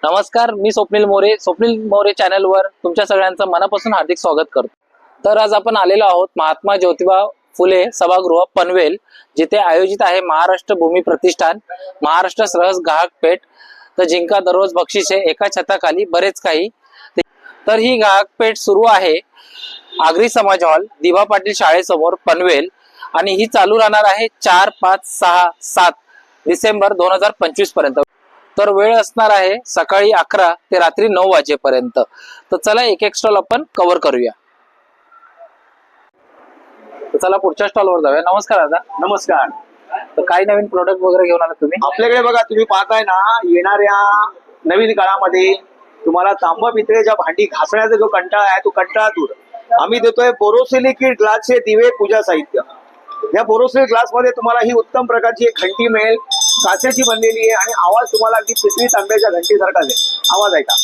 नमस्कार, मी स्वप्नील मोरे चॅनलवर तुमच्या सगळ्यांचं मनापासून हार्दिक स्वागत करतो। तर आज आपण आलेलो आहोत महात्मा ज्योतिबा फुले सभागृह पनवेल, जिथे आयोजित आहे महाराष्ट्र भूमी प्रतिष्ठान महाराष्ट्र सहज ग्राहक पेठ। तर जिंका दररोज बक्षिसे एका छताखाली बरेच काही। तर ही ग्राहक पेठ सुरू आहे आगरी समाज हॉल, दिवा पाटील शाळेसमोर पनवेल, आणि ही चालू राहणार आहे 4, 5, 6, 7 डिसेंबर 2025 पर्यंत। तर वेळ असणार आहे सकाळी 11 ते रात्री 9 वाजेपर्यंत। तर चला एक एक स्टॉल आपण कव्हर करूया। तर चला पुढच्या स्टॉलवर जाऊया। नमस्कार दादा। नमस्कार। तर काही नवीन प्रोडक्ट वगैरे घेऊन आला तुम्ही? आपल्याकडे बघा, तुम्ही पाहताय ना, येणाऱ्या नवीन काळामध्ये तुम्हाला तांबा पितळेच्या भांडी घासण्याचा जो कंटाळा आहे तो कंटाळा दूर आम्ही देतोय बोरोसिलिकेट ग्लासचे दिवे पूजा साहित्य। या बोरोसिलिकेट ग्लास मध्ये तुम्हाला ही उत्तम प्रकारची एक घंटी मिळेल, काचेची बनलेली आहे, आणि आवाज तुम्हाला अगदी पितळी तांब्याच्या घंटीसारखाच आहे। आवाज ऐका।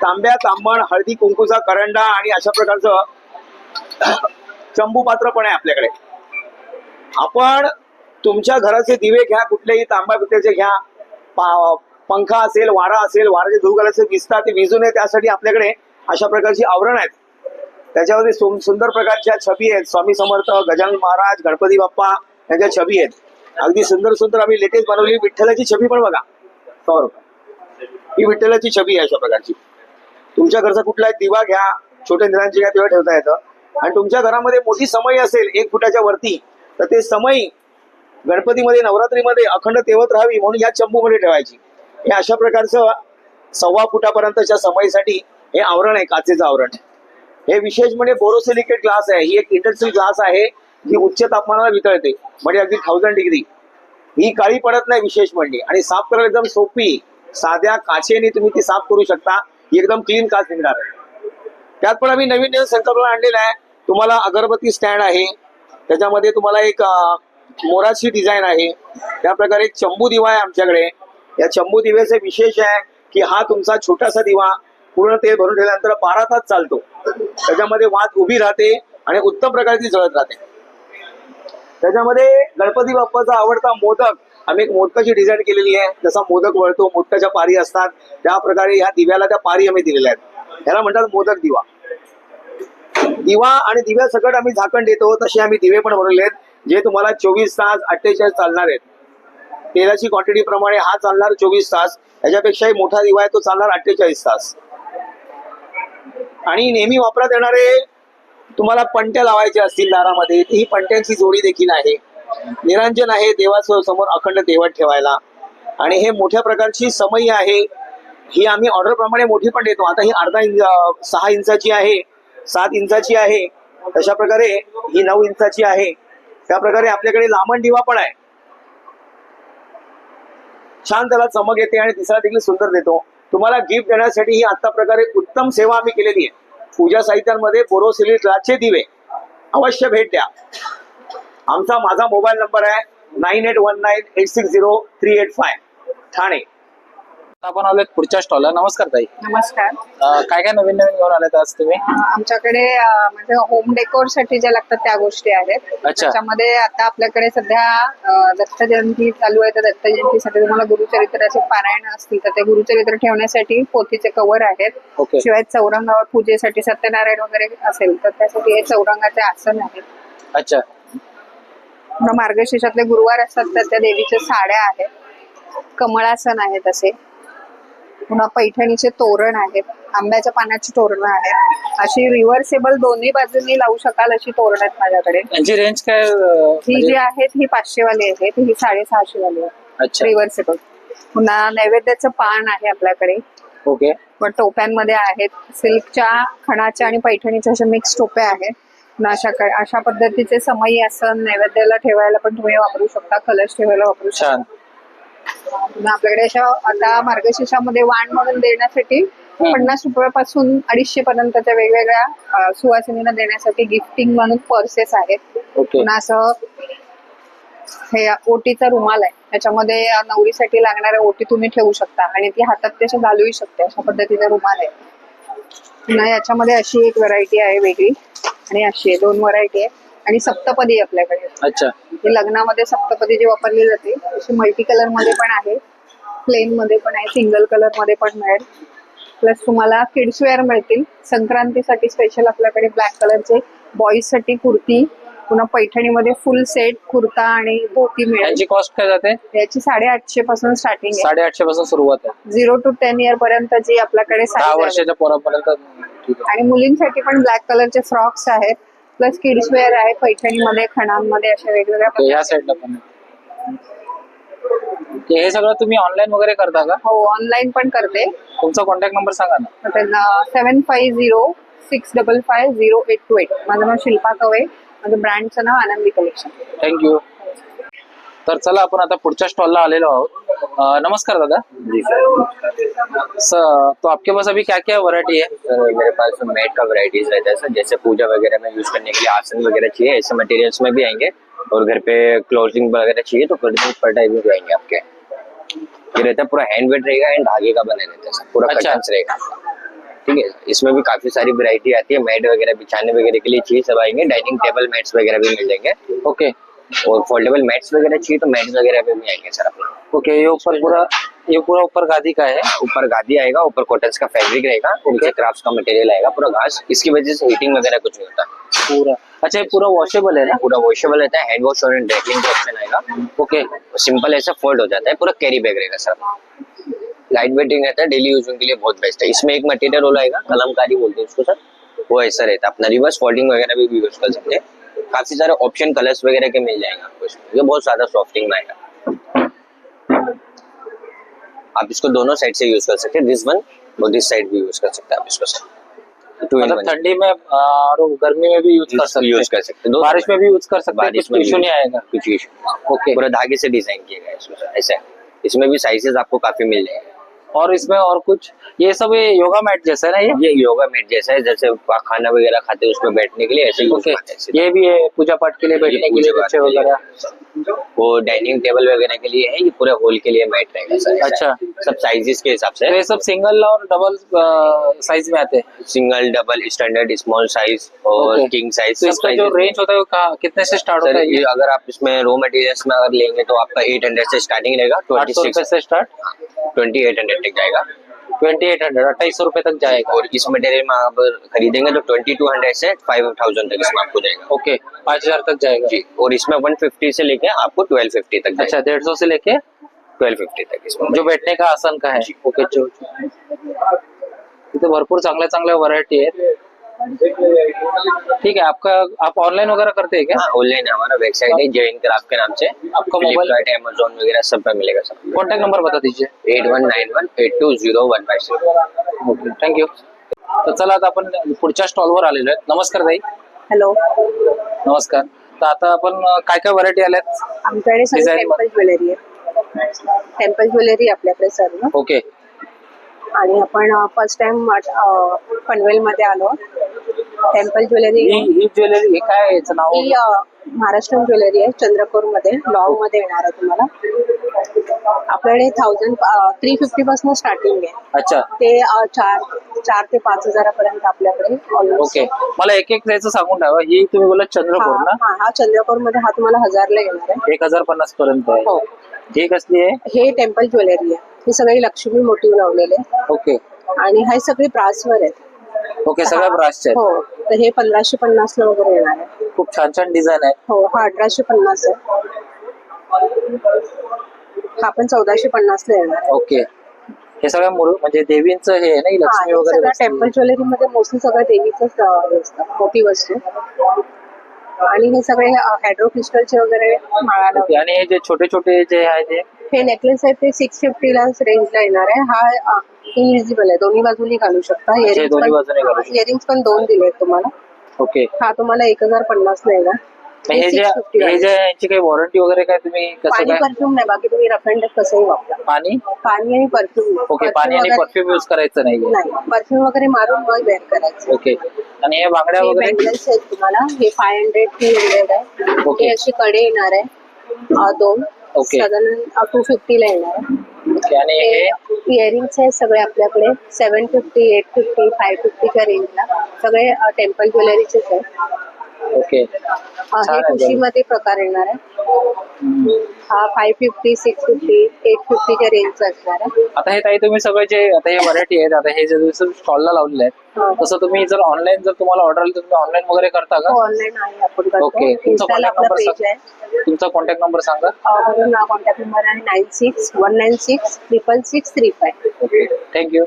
तांब्या, तांबण, हळदी कुंकूचा करंडा आणि अशा प्रकारचं चंबू पात्र पण आहे आपल्याकडे। आपण तुमच्या घराचे दिवे घ्या, कुठलेही तांबा पितळेचे घ्या, पंखा असेल, वारा असेल, वाऱ्याचे धूर घालायचे विजतात ते विजू नये त्यासाठी आपल्याकडे अशा प्रकारची आवरण आहेत। त्याच्यामध्ये सुंदर प्रकारच्या छबी आहेत, स्वामी समर्थ, गजानन महाराज, गणपती बाप्पा यांच्या छबी आहेत। अगदी सुंदर सुंदर आम्ही लेटेस्ट बनवली विठ्ठलाची छबी पण बघा, 100 रुपये ही विठ्ठलाची छबी आहे अशा प्रकारची। तुमच्या घरचा कुठलाही दिवा घ्या, छोटे निरांची घ्या, तेव्हा ठेवता येतं। आणि तुमच्या घरामध्ये मोठी समई असेल 1 फुटाच्या वरती, तर ते समई गणपतीमध्ये, नवरात्रीमध्ये अखंड तेवत राहावी म्हणून या चंबूमध्ये ठेवायची। हे अशा प्रकारचं 1.25 फुटापर्यंतच्या समईसाठी हे आवरण आहे, काचेचं आवरण। हे विशेष म्हणजे बोरोसिलिकेट ग्लास आहे। ही एक इंडस्ट्रियल ग्लास आहे जी उच्च तापमानाला वितळते, म्हणजे अगदी 1000 डिग्री। ही काळी पडत नाही विशेष म्हणजे, आणि साफ करायला एकदम सोपी, साध्या काचेने तुम्ही ती साफ करू शकता। एकदम क्लीन काच निघणार आहे। त्यात पण आम्ही नवीन संकल्पना आणलेला आहे। तुम्हाला अगरबत्ती स्टँड आहे, त्याच्यामध्ये तुम्हाला एक मोराची डिझाईन आहे। त्या प्रकारे चंबू दिवा आहे आमच्याकडे। या चंबू दिव्याचे विशेष आहे की हा तुमचा छोटासा दिवा पूर्ण तेल भरून ठेवल्यानंतर 12 तास चालतो। त्याच्यामध्ये वात उभी राहते आणि उत्तम प्रकारे ती जळत राहते। त्याच्यामध्ये गणपती बाप्पाचा आवडता मोदक, आम्ही एक मोदकाची डिझाईन केलेली आहे। जसा मोदक वळतो, मोदकाच्या पारी असतात, त्या प्रकारे ह्या दिव्याला त्या पारी आम्ही दिलेल्या आहेत। त्याला म्हणतात मोदक दिवा। दिवा आणि दिव्या सकट आम्ही झाकण देतो, तसे आम्ही दिवे पण बनवले आहेत, जे तुम्हाला 24 तास 48 चालणार आहेत। तेलाची क्वांटिटी प्रमाणे हा चालणार 24 तास, याच्यापेक्षाही मोठा दिवा आहे तो चालणार 48 तास। आणि नेहमी वापरात येणारे तुम्हाला पणत्या लावायचे असतील दारामध्ये, ही पणत्यांची जोडी देखील आहे। निरांजन आहे देवासमोर समोर अखंड तेवत ठेवायला। आणि हे मोठ्या प्रकारची समई आहे, ही आम्ही ऑर्डर प्रमाणे मोठी पण देतो। आता ही 6 इंचाची आहे, 7 इंचाची आहे, तशा प्रकारे ही 9 इंचाची आहे। त्या प्रकारे आपल्याकडे लांबण दिवा पण आहे, छान त्याला चमक येते आणि दिसायला देखील सुंदर देतो। तुम्हाला गिफ्ट देण्यासाठी ही आता प्रकारे उत्तम सेवा आम्ही केलेली आहे। पूजा साहित्यांमध्ये बोरोसिलिकेट ग्लासचे दिवे अवश्य भेट द्या। माझा मोबाईल नंबर आहे 9819860385 ठाणे। आपण आलोय पुढच्या स्टॉलला। नमस्कार ताई। नमस्कार। काय काय नवीन नवीन घेऊन आलेत आज तुम्ही? आमच्याकडे म्हणजे होम डेकोर साठी ज्या लागतात त्या गोष्टी आहेत। त्याच्यामध्ये आता आपल्याकडे सध्या दत्त जयंती चालू आहे, तर दत्त जयंतीसाठी तुम्हाला गुरुचरित्राचे पारायण असतील तर ते गुरुचरित्र ठेवण्यासाठी पोथीचे कव्हर आहेत। शिवाय चौरंगावर पूजेसाठी सत्यनारायण वगैरे असेल तर त्यासाठी हे चौरंगाचे आसन आहेत। अच्छा। मार्गशीर्षातले गुरुवार असतात तर त्या देवीच्या साड्या आहेत, कमळासन आहेत असे, पुन्हा पैठणीचे तोरण आहेत, आंब्याच्या पानाची तोरण आहेत, अशी रिव्हर्सेबल दोन्ही बाजूंनी लावू शकाल अशी तोरण आहेत माझ्याकडे। यांची रेंज काय? ही जी आहेत ही 500 वाली आहेत, ही 650 वाली आहे रिव्हर्सेबल। पुन्हा नैवेद्याचं पान आहे आपल्याकडे। ओके। पण टोप्यांमध्ये आहेत, सिल्कच्या, खणाच्या आणि पैठणीच्या अशा मिक्स टोप्या आहेत। अशा पद्धतीचे समई आसन नैवेद्याला ठेवायला पण तुम्ही वापरू शकता, कलश ठेवायला वापरू शकता। आपल्याकडे अशा आता मार्गशीर्षामध्ये वाण म्हणून देण्यासाठी 50 रुपयापासून 250 पर्यंतच्या वेगवेगळ्या सुवासिनींना देण्यासाठी गिफ्टिंग म्हणून पर्सेस आहेत। पुन्हा असं हे ओटीचा रुमाल आहे, त्याच्यामध्ये नवरीसाठी लागणाऱ्या ओटी तुम्ही ठेवू शकता आणि ती हातात त्याच्या घालूही शकते, अशा पद्धतीचा रुमाल आहे। पुन्हा याच्यामध्ये अशी एक व्हरायटी आहे वेगळी, आणि अशी 2 व्हरायटी आहे। आणि सप्तपदी आपल्याकडे। अच्छा। ही लग्नामध्ये सप्तपदी जी वापरली जाते, अशी मल्टी कलर मध्ये पण आहे। प्लेन मध्ये पण आहे, सिंगल कलर मध्ये पण मिळेल. प्लस तुम्हाला किड्स वेअर मिळतील. संक्रांतीसाठी स्पेशल आपल्याकडे ब्लॅक कलरचे बॉईज साठी कुर्ती, पुन्हा पैठणीमध्ये फुल सेट कुर्ता आणि धोती मिळेल. यांची कॉस्ट काय जाते? याची 850 पासून स्टार्टिंग आहे. 850 पासून सुरुवात आहे. 0 to 10 इयर पर्यंत जी आपल्याकडे 10 size आहे. वर्षाच्या पोरापर्यंत. ठीक आहे. आणि मुलींसाठी पण ब्लॅक कलरचे फ्रॉक्स आहेत. प्लस किड्स वेअर आहे पैठणीमध्ये, खणांमध्ये, अशा वेगवेगळ्या ओके, या साईडला पण आहे. ओके, हे सगळं तुम्ही ऑनलाईन वगैरे करता का? हो, ऑनलाईन पण करते. तुमचा कॉन्टॅक्ट नंबर सांगा ना. 7506550828. माझं नाव शिल्पा कवे, माझं ब्रँडचं नाव आनंदी कलेक्शन. थँक्यू. तर चला आपण आता पुढच्या स्टॉलला आलेलो आहोत. नमस्कार दादा. जी सर। तो आपके पास अभी क्या क्या वैरायटी है? सर मेरे पास मैट का वैरायटीज रहता है सर, जैसे पूजा वगैरह में यूज करने के लिए आसन वगैरह चाहिए, ऐसे मटेरियल्स में भी आएंगे। और घर पे क्लोजिंग वगैरह चाहिए तो फटाई भी आएंगे आपके। ये रहता है पूरा हैंडमेड रहेगा एंड धागे का बना रहता है सर, पूरा अच्छा। कर्टन्स रहेगा। ठीक है, इसमें भी काफी सारी वैरायटी आती है। मैट वगैरह बिछाने वगैरह के लिए चाहिए सब आएंगे। डाइनिंग टेबल मैट्स वगैरह भी मिल जाएंगे। ओके और फोल्डेबल मैट्स वगैरह चाहिए तो मैट्स वगैरह पे भी आएंगे सर अपना। ओके, ये पूरा ऊपर गादी का है। ऊपर गादी आएगा, ऊपर कॉटन्स का फैब्रिक रहेगा, नीचे क्राफ्ट का मटेरियल आएगा, पूरा घास। इसकी वजह से हीटिंग वगैरह कुछ नहीं होता। पूरा अच्छा, ये पूरा वॉशेबल है ना? पूरा वॉशेबल रहता है, हैंड वॉश और ड्राइक्लिंग का ऑप्शन आएगा। ओके, सिंपल ऐसा फोल्ड हो जाता है, पूरा कैरी बैग रहेगा सर। लाइट वेटिंग रहता है, डेली यूजिंग के लिए बहुत बेस्ट है। इसमें एक मटेरियल रोल आएगा, कलमकारी बोलते हैं उसको सर, वो ऐसा रहता है। अपना रिवर्स फोल्डिंग वगैरह भी यूज कर सकते हैं। काफी सारे ऑप्शन कलर्स वगैरह के मिल जाएंगे आपको इसमें। ये बहुत ज्यादा सॉफ्टिंग में आएगा, आप इसको दोनों साइड से यूज कर सकते हैं। दिस वन और दिस साइड भी यूज कर सकते हैं आप इसको सर। मतलब ठंडी में और गर्मी में भी यूज कर सकते हैं, बारिश में भी यूज कर सकते हैं, बारिश कुछ में इशू नहीं आएगा। कुछ इशू। ओके, पूरा धागे से डिजाइन किया गया है इसमें सर, ऐसा है। इसमें भी साइजेस आपको काफी मिल जाएंगे। और इसमें और कुछ ये सब ये योगा मैट जैसा है ना? ये योगा मैट जैसा है, जैसे खाना वगैरह खाते हैं उसमें बैठने के लिए ऐसे यूज ओके, होता है। ये भी है पूजा पाठ के लिए बैठने के लिए, बच्चे वगैरह। वो डाइनिंग टेबल वगैरह के लिए है, ये पूरे हॉल के लिए मैट रहेगा सर। ऐसा अच्छा। है। सब साइजेस के हिसाब से तो ये सब सिंगल और डबल साइज में आते हैं। Single, double, standard, small size और ओके। King size. तो इसका जो रेंज होता है वो कितने से स्टार्ट होता सर है? ये अगर आप इसमें रॉ मटेरियल्स में अगर लेंगे तो आपका 800 से स्टार्टिंग रहेगा। 800 रुपए से स्टार्ट, 2800 तक जाएगा। 2800, 2800 रुपए तक जाएगा। और इस मटेरियल में आप खरीदेंगे तो 2200 से 5000 तक इसमें आपको जाएगा। ओके, 5000 तक जाएगा जी। और इसमें 150 से लेके आपको 1250 तक जाएगा। अच्छा, 150 से लेके 1250 तक इसमें जो बैठने का आसन का है। ओके, जो इथे भरपूर चांगल्या व्हरायटी आहेत. ठीक है, आप ऑनलाइन वगैरह करते हैं क्या? हाँ, ऑनलाइन हमारा वेबसाइट है जैन क्राफ्ट के नाम से। आपका मोबाइल, फ्लिपकार्ट, अमेजोन वगैरह सब पे मिलेगा सर। कॉन्टैक्ट नंबर बता दीजिए. 8191820156। Okay, thank you. तर चला आता आपण पुढच्या स्टॉलवर आलेलो आहे. नमस्कार ताई. हॅलो, नमस्कार. तर आता आपण काय काय व्हरायटी आल्यात? आमच्याकडे सगळी Design टेम्पल ज्वेलरी आहे. टेम्पल ज्वेलरी आपल्याकडे सर्व. ओके, आणि आपण फर्स्ट टाइम पनवेल मध्ये आलो. टेम्पल ज्वेलरी ही ज्वेलरी हे काय आहे याचं नाव? ही महाराष्ट्रीयन ज्वेलरी आहे. चंद्रपूर मध्ये लॉंग मध्ये येणार आहे तुम्हाला. आपल्याकडे 350 पासून स्टार्टिंग आहे. अच्छा, ते 4 ते 5 हजारापर्यंत आपल्याकडे almost. ओके. मला एक एक द्यायचं सांगून ठेवा. ही तुम्ही बोला चंद्रपूर ना? हा चंद्रपूर मध्ये हा तुम्हाला 1000ला येणार आहे. 1050 पर्यंत आहे. हो, ही कसली आहे? हे टेम्पल ज्वेलरी आहे. ही सगळी लक्ष्मी मोटिव्ह लावलेले आहे. ओके आणि हे सगळे ब्रासवर आहेत. ओके, सगळ्या ब्रासचे आहेत. हो, तर हे 1550 ला वगैरे येणार आहे. खूप छान छान डिझाईन आहे. हो, हा 1850 आहे. हा पण 1450 ला येणार आहे. ओके, हे सगळ्या म्हणजे देवींचं हे आहे ना, ही लक्ष्मी वगैरे सगळ्या बसली. टेम्पल ज्वेलरी मध्ये मोस्टली सगळं देवीचंच हे असतं, मोठी वस्तू. आणि हे सगळे हायड्रो क्रिस्टलचे वगैरे माळा ओके, लावले. आणि हे जे छोटे छोटे जे आहे ते हे नेकलेस आहे ते 650 ला रेंजला येणार आहे. हा इनविजिबल आहे, दोन्ही बाजूनी घालू शकता. दोन्ही बाजूने घालू शकता. इयरिंग्स पण 2 दिले आहेत तुम्हाला. ओके. हा तुम्हाला 1050 ला येणार. हे जे यांची काही वॉरंटी वगैरे काय तुम्ही कसं पाणी काय? परफ्यूम नाही, बाकी तुम्ही रफ अँड कसंही वापरा. पाणी आणि परफ्यूम. ओके, पाणी आणि परफ्यूम यूज करायचं नाही. नाही, परफ्यूम वगैरे मारून मग वेअर करायचं. ओके, आणि हे बांगड्या वगैरे बँगल्स आहेत तुम्हाला. हे 500 300 आहे. ओके. हे अशी कडे येणार आहे 2. ओके. साधारण 250 ला येणार आहे. ओके, आणि हे इयरिंग्स आहेत सगळे आपल्याकडे 750, 850, 550 च्या रेंजला. सगळे टेम्पल ज्वेलरीचेच आहेत. ओके हे छान आहे. कुशीमध्ये प्रकार येणार आहे. हा 550, 650, 850च्या रेंजचा असणार आहे. आता हे ताई तुम्ही सगळे जे आता हे व्हरायटी आहेत, आता हे जे स्टॉलला लावलेले आहेत, तसं तुम्ही जर ऑनलाईन जर तुम्हाला ऑर्डर आली तर तुम्ही ऑनलाईन वगैरे करता का? ऑनलाईन आहे आपण करतो. ओके. तुमचा Instaला कॉन्टॅक्ट आपला नंबर पेज आहे. सांगा. तुमचा कॉन्टॅक्ट नंबर सांगा. म्हणून कॉन्टॅक्ट नंबर आहे 96196635. Okay thank you.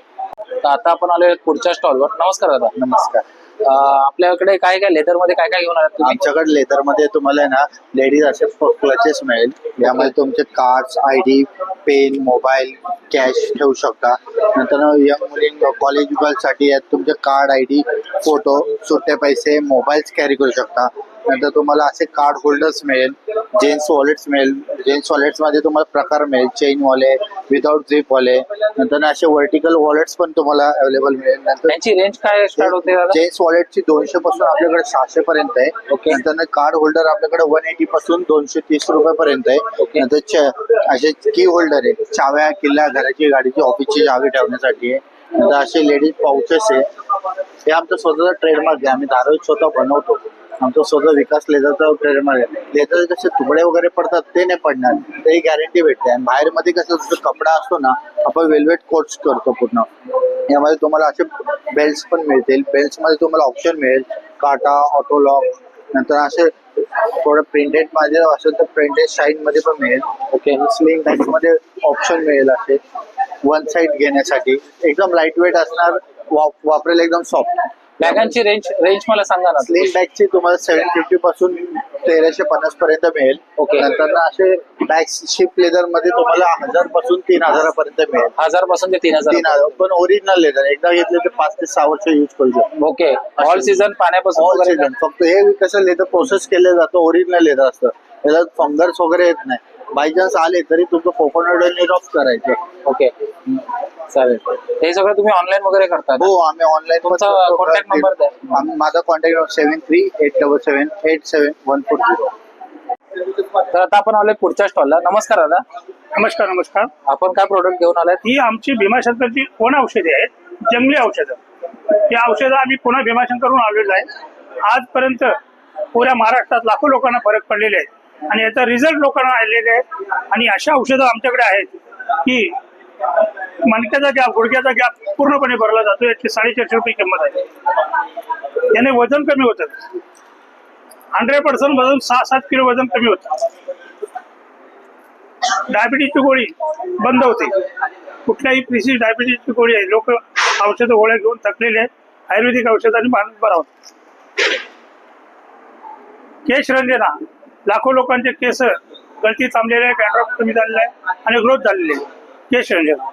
तर आता आपण आलो पुढच्या स्टॉलवर. नमस्कार दादा. नमस्कार. आपल्याकडे काय काय लेदर मध्ये काय काय घेऊन आलात तुम्ही? आमच्याकडे लेदर मध्ये तुम्हाला आहे ना लेडीज असे क्लचेस मिळेल. यामध्ये तुमचे cards, ID, pen, mobile, cash ठेवू शकता. नंतर यंग मुलीं कॉलेज गर्ल्ससाठी आहेत तुमचे कार्ड, आयडी, फोटो, सुट्टे पैसे, मोबाईल्स कॅरी करू शकता. नंतर तुम्हाला असे कार्ड होल्डर्स मिळेल. जेन्ट्स वॉलेट्स मिळेल. जेन्ट्स वॉलेट्स मध्ये तुम्हाला प्रकार मिळेल, चेन वाले, विदाउट झिप वाले. नंतर असे वर्टिकल वॉलेट्स पण तुम्हाला अवेलेबल मिळेल. नंतर त्यांची रेंज काय स्टार्ट होते दादा? जेन्ट्स वॉलेटची 200 पासून आपल्याकडे 600 पर्यंत आहे. ओके. नंतर कार्ड होल्डर आपल्याकडे 180 पासून 230 रुपयापर्यंत आहे. ओके. नंतर असे की होल्डर आहे, चाव्या, किल्ला, घराची, गाडीची, ऑफिसची चावी ठेवण्यासाठी आहे. नंतर असे लेडीज पाउचेस आहे. हे आमचं स्वतःचा ट्रेडमार्क आहे. आम्ही दारू स्वतः बनवतो. आमचा स्वतः विकास लेदरचा ट्रेडमार्क आहे. लेदर जसे तुकडे वगैरे पडतात ते नाही पडणार, ते गॅरंटी भेटते. आणि बाहेर मध्ये कसं जसं कपडा असतो ना, आपण वेल्वेट कोट्स करतो पूर्ण. यामध्ये तुम्हाला असे बेल्ट्स पण मिळतील. बेल्ट्स मध्ये तुम्हाला ऑप्शन मिळेल, काटा, ऑटो लॉक. नंतर असे थोडं प्रिंटेड मध्ये असेल तर प्रिंटेड शाईन मध्ये पण मिळेल. ओके. स्लिंग बॅग मध्ये ऑप्शन मिळेल. असे वन साइड घेण्यासाठी एकदम लाईट वेट असणार, वापरेल एकदम सॉफ्ट. बॅगांची रेंज मला सांगा ना. स्लिंग बॅगची तुम्हाला 750 पासून 1350 पर्यंत मिळेल. ओके. नंतर ना असे बॅग्स शिप लेदर मध्ये तुम्हाला 1000 पासून 3000 पर्यंत मिळेल. 1000 पासून ते 3000. 3000 पण ओरिजिनल लेदर एकदा घेतले तर 5 ते 6 वर्ष युज करू शकतो. ओके. ऑल सीझन पाण्यापासून ऑल वगैरे सीझन. फक्त हे कसं लेदर प्रोसेस केलं जातं, ओरिजिनल लेदर असतं. त्याला फंगस वगैरे येत नाही. बाय चान्स आले तरी तुमचं कोकोनट ऑइल ऑफ करायचं. ओके चालेल. हे सगळं तुम्ही ऑनलाईन वगैरे करता? हो, आम्ही ऑनलाईन. तुमचा कॉन्टॅक्ट नंबर द्या. माझा कॉन्टॅक्ट नंबर 7387787140. तर आता आपण आलोय पुढच्या स्टॉलला. नमस्कार दादा. नमस्कार. नमस्कार. आपण काय प्रोडक्ट घेऊन आलात? ही आमची भीमाशंकरची कोण औषधे आहेत, जंगली औषधं. ही औषधं आम्ही पुन्हा भीमाशंकरहून आलेलो आहे. आजपर्यंत पुऱ्या महाराष्ट्रात लाखो लोकांना फरक पडलेले आहेत आणि याचा रिझल्ट लोकांना आलेले आहेत. आणि अशा औषधं आमच्याकडे आहेत की मणक्याचा गॅप, गुडघ्याचा गॅप पूर्णपणे भरला जातो. याची 450 रुपये किंमत आहे. याने वजन कमी होतं. 100% वजन 6-7 किलो वजन कमी होतं. डायबिटीजची गोळी बंद होते. कुठल्याही प्रिसिस डायबिटीजची गोळी आहे. लोक औषधं गोळ्या घेऊन थकलेले आहेत. आयुर्वेदिक औषधांनी माणूस बरा होतो. केश रंजना, लाखो लोकांचे केस गळती थांबलेले आहे, डॅन्ड्रफ कमी झालेला आहे आणि ग्रोथ झालेली आहे. केश रंजना.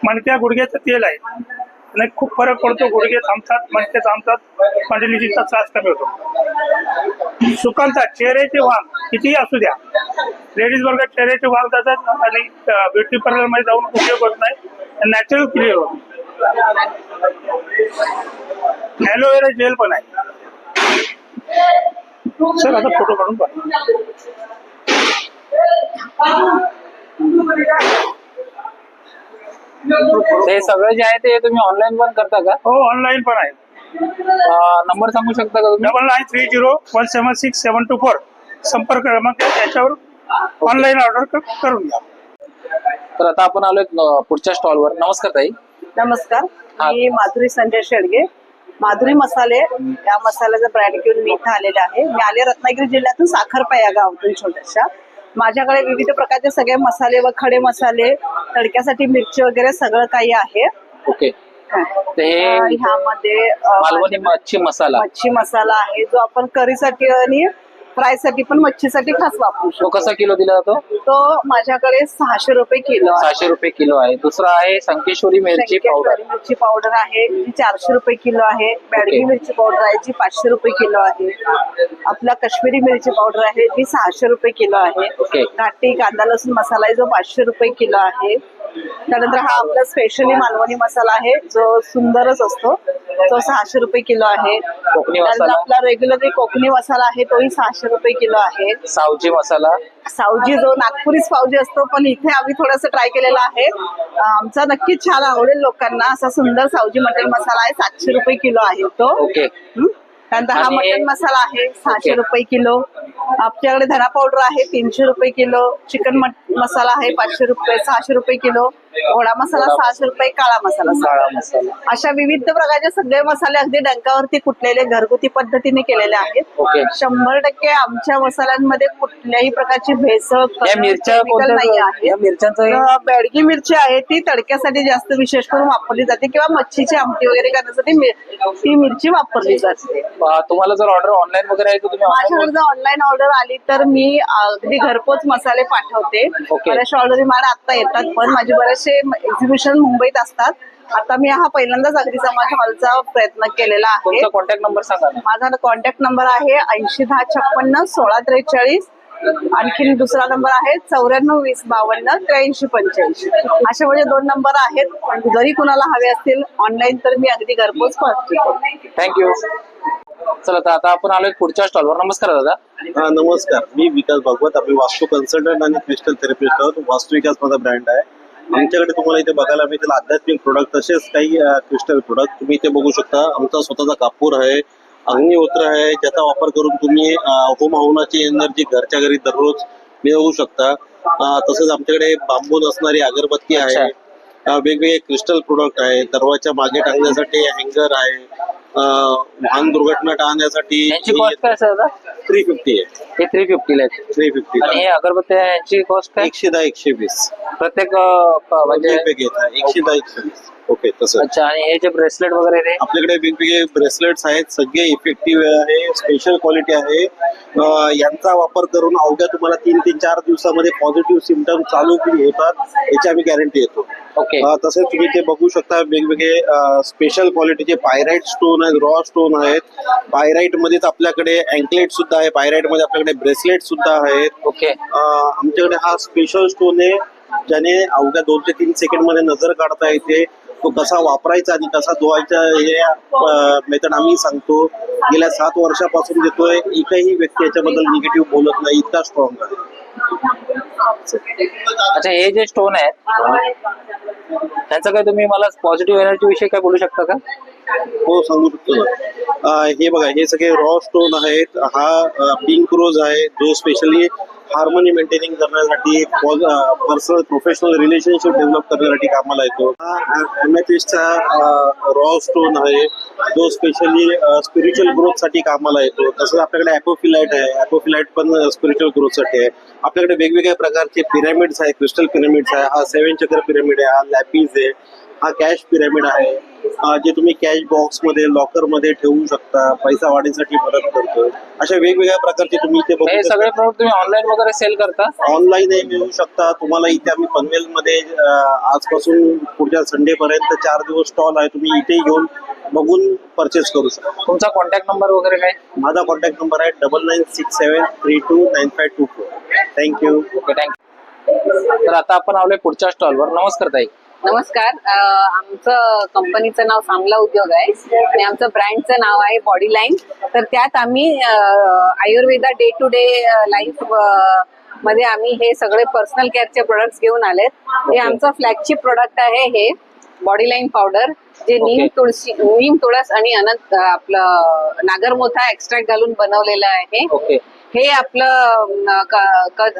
मणक्या गुडघ्याचं तेल आहे आणि खूप फरक पडतो. गुडघे थांबतात, मणके थांबतात, स्पॉन्डिलिटीचा त्रास कमी होतो. सुकांता, चेहऱ्याचे वांग कितीही असू द्या, लेडीज वर्गात चेहऱ्याचे वांग जातात आणि ब्युटी पार्लर मध्ये जाऊन उपयोग होत नाही, नॅचरल क्लिअर होतो. ॲलोवेरा जेल पण आहे. सर आता फोटो काढून पाहा. हे सगळं जे आहे ते तुम्ही ऑनलाईन पण करता का? हो, ऑनलाईन पण आहे. नंबर सांगू शकता का तुम्ही? 9930176724 संपर्क क्रमांक आहे. त्याच्यावर ऑनलाईन ऑर्डर करून घ्या. तर आता आपण आलोय पुढच्या स्टॉलवर. नमस्कार ताई. नमस्कार. हा. मी माधुरी संजय शेडगे, माधुरी मसाले या मसाल्याचा ब्रँड घेऊन मी इथं आलेले आहे. मी आले रत्नागिरी जिल्ह्यातून साखरपा या गावातून छोट्याशा. माझ्याकडे विविध प्रकारचे सगळे मसाले व खडे मसाले, तडक्यासाठी मिरची वगैरे सगळं काही आहे. ओके. तर हे ह्यामध्ये मालवणी मच्छी मसाला, मच्छी मसाला आहे जो आपण करीसाठी आणि फ्रायसाठी पण मच्छीसाठी खास वापरू तो शकतो. कसा किलो दिला जातो? तो माझ्याकडे 600 रुपये किलो आहे. 600 रुपये किलो आहे. दुसरा आहे संकेश्वरी मिरची पावडर. शंकेश्वरी मिरची पावडर आहे जी 400 रुपये किलो आहे. बॅडगी मिरची पावडर आहे जी 500 रुपये किलो आहे. आपला काश्मीरी मिरची पावडर आहे जी 600 रुपये किलो आहे. ओके. घाटी कांदा लसूण मसाला आहे जो 500 रुपये किलो आहे. त्यानंतर हा आपला स्पेशली मालवणी मसाला आहे जो सुंदरच असतो, तो 600 रुपये किलो आहे. कोकणी त्यानंतर मसाला, आपला रेग्युलर कोकणी मसाला आहे तोही 600 रुपये किलो आहे. सावजी मसाला, सावजी जो नागपुरी सावजी असतो, पण इथे आम्ही थोडंसं ट्राय केलेला आहे. आमचा नक्कीच छान आवडेल लोकांना. असा सुंदर सावजी मटण मसाला आहे, 700 रुपये किलो आहे तो. ओके. त्यानंतर हा आणि- मटन मसाला आहे 600 ओके. रुपये किलो. आपल्याकडे धना पावडर आहे 300 रुपये किलो. चिकन मसाला आहे 600 रुपये किलो. घोडा मसाला 600 रुपये, काळा मसाला 600. काळा मसाला. अशा विविध प्रकारचे सगळे मसाले अगदी डंकावरती कुटलेले घरगुती पद्धतीने केलेले आहेत. ओके. 100% आमच्या मसाल्यांमध्ये कुठल्याही प्रकारची भेसळ या मिरच्या chemical कोणत्या, नाही आहे. या मिरच्यांचं बेडगी मिरची आहे ती तडक्यासाठी जास्त विशेष करून वापरली जाते किंवा मच्छीची आमटी वगैरे करण्यासाठी ती मिरची वापरली जाते. तुम्हाला जर ऑर्डर ऑनलाईन वगैरे आहे तर तुम्ही माझ्याकडे online जर ऑनलाईन ऑर्डर आली तर मी अगदी घरपोच मसाले पाठवते. ओके. बऱ्याचशा ऑर्डर मला आता येतात, पण माझे बरेचसे एक्झिबिशन मुंबईत असतात. आता मी हा पहिल्यांदाच अगदी समाज हॉलचा प्रयत्न केलेला आहे. तुमचा कॉन्टॅक्ट नंबर सांगा ना. माझा कॉन्टॅक्ट नंबर आहे 8010561643. आणखीन दुसरा नंबर आहे 9420528385. असे म्हणजे 2 नंबर आहेत. जरी कुणाला हवे असतील ऑनलाईन तर मी अगदी घरपोच पाठवते. थँक्यू. चला तर आता आपण आलोय पुढच्या स्टॉलवर. नमस्कार दादा. नमस्कार, मी विकास भागवत. आम्ही वास्तू कन्सल्टंट आणि क्रिस्टल थेरपिस्ट आहोत. वास्तू विकास माझा ब्रँड आहे. आमच्याकडे तुम्हाला इथे बघायला मिळतील आध्यात्मिक प्रोडक्ट तसेच काही क्रिस्टल प्रोडक्ट. तुम्ही इथे बघू शकता. आमचा स्वतःचा कापूर आहे, अग्निहोत्र आहे, ज्याचा वापर करून तुम्ही होम हवनाची एनर्जी घरच्या घरी दररोज मिळवू शकता. तसंच आमच्याकडे बांबून असणारी अगरबत्ती आहे. वेगवेगळे क्रिस्टल प्रोडक्ट आहे. दरवाजा मागे टाकण्यासाठी हँगर आहे. वाहन दुर्घटना टाळण्यासाठी यांची कॉस्ट काय सर दादा? 350 आहे. हे 350 ला आहे. 350 आणि हे अगरबत्ती आहे, यांची कॉस्ट काय? 110 120 प्रत्येक म्हणजे वेगवेगळे 110 120. ओके, तसं अच्छा. आणि हे जे ब्रेसलेट वगैरे ते आपल्याकडे वेगवेगळे ब्रेसलेट्स आहेत. सगळे इफेक्टिव्ह आहे, स्पेशल क्वालिटी आहे. यांचा वापर करून अवघ्या तुम्हाला 3 ते 4 दिवसामध्ये पॉझिटिव्ह सिम्पटम चालू होतात, याची आम्ही गॅरंटी देतो. ओके. तसेच तुम्ही ते बघू शकता. वेगवेगळे स्पेशल क्वालिटीचे पायराइट स्टोन आहेत, रॉ स्टोन आहेत. पायराइट मध्येच आपल्याकडे अँकलेट सुद्धा आहे. पायराइट मध्ये आपल्याकडे ब्रेसलेट सुद्धा आहेत. ओके. आमच्याकडे हा स्पेशल स्टोन आहे, ज्याने अवघ्या 2 ते 3 सेकंड मध्ये नजर काढता येते. तो कसा वापरायचा आणि कसा धुवायचा हे मेथड आम्ही सांगतो. गेल्या 7 वर्षापासून देतोय. एकही व्यक्ती याच्याबद्दल निगेटिव्ह बोलत नाही, इतका स्ट्रॉंग आहे. अच्छा. हे जे स्टोन आहेत त्यांचं काय तुम्ही मला पॉझिटिव्ह एनर्जी विषयी काय बोलू शकता का? हो, सांगू शकतो ना. हे बघा, हे सगळे रॉ स्टोन आहेत. हा पिंक रोज आहे, जो स्पेशली हार्मोनी मेंटेनिंग करण्यासाठी, पर्सनल प्रोफेशनल रिलेशनशिप डेव्हलप करण्यासाठी कामाला येतो. हा एमेथिस्टचा रॉ स्टोन आहे, जो स्पेशली स्पिरिच्युअल ग्रोथ साठी कामाला येतो. तसंच आपल्याकडे ॲपोफिलाइट आहे. ॲपोफिलाइट पण स्पिरिच्युअल ग्रोथ साठी आहे. आपल्याकडे वेगवेगळ्या प्रकारचे पिरॅमिड्स आहे, क्रिस्टल पिरॅमिड्स आहे. हा 7 चक्र पिरॅमिड आहे, हा लॅपिस आहे, हा कॅश पिरॅमिड आहे, जे तुम्ही कॅश बॉक्स मध्ये, लॉकर मध्ये ठेवू शकता. पैसा वाढीसाठी मदत करतो. अशा वेगवेगळ्या प्रकारचे तुम्ही इथे हे बघू शकता. सगळे प्रोडक्ट तुम्ही ऑनलाईन वगैरे सेल करता? ऑनलाईन मिळू शकता. तुम्हाला इथे आम्ही पनवेल मध्ये आजपासून पुढच्या संडे पर्यंत 4 दिवस स्टॉल आहे. तुम्ही इथे येऊन बघून परचेस करू शकता. तुमचा कॉन्टॅक्ट नंबर वगैरे काय? माझा कॉन्टॅक्ट नंबर आहे 9967329524. थँक्यू. Okay, thank you. तर आता आपण आलोय पुढच्या स्टॉलवर. नमस्कार ताई. नमस्कार. आमचं कंपनीचं नाव सांगला उद्योग आहे आणि आमचं ब्रँडचं नाव आहे बॉडी लाईन. तर त्यात आम्ही Ayurveda day to day life मध्ये आम्ही हे सगळे पर्सनल केअरचे प्रोडक्ट्स घेऊन आलेत. हे आमचं फ्लॅगशिप प्रोडक्ट आहे, हे बॉडी लाईन पावडर, जे नीम तुळस आणि आपलं नागरमोथा एक्स्ट्रॅक्ट घालून बनवलेलं आहे. ओके. हे आपलं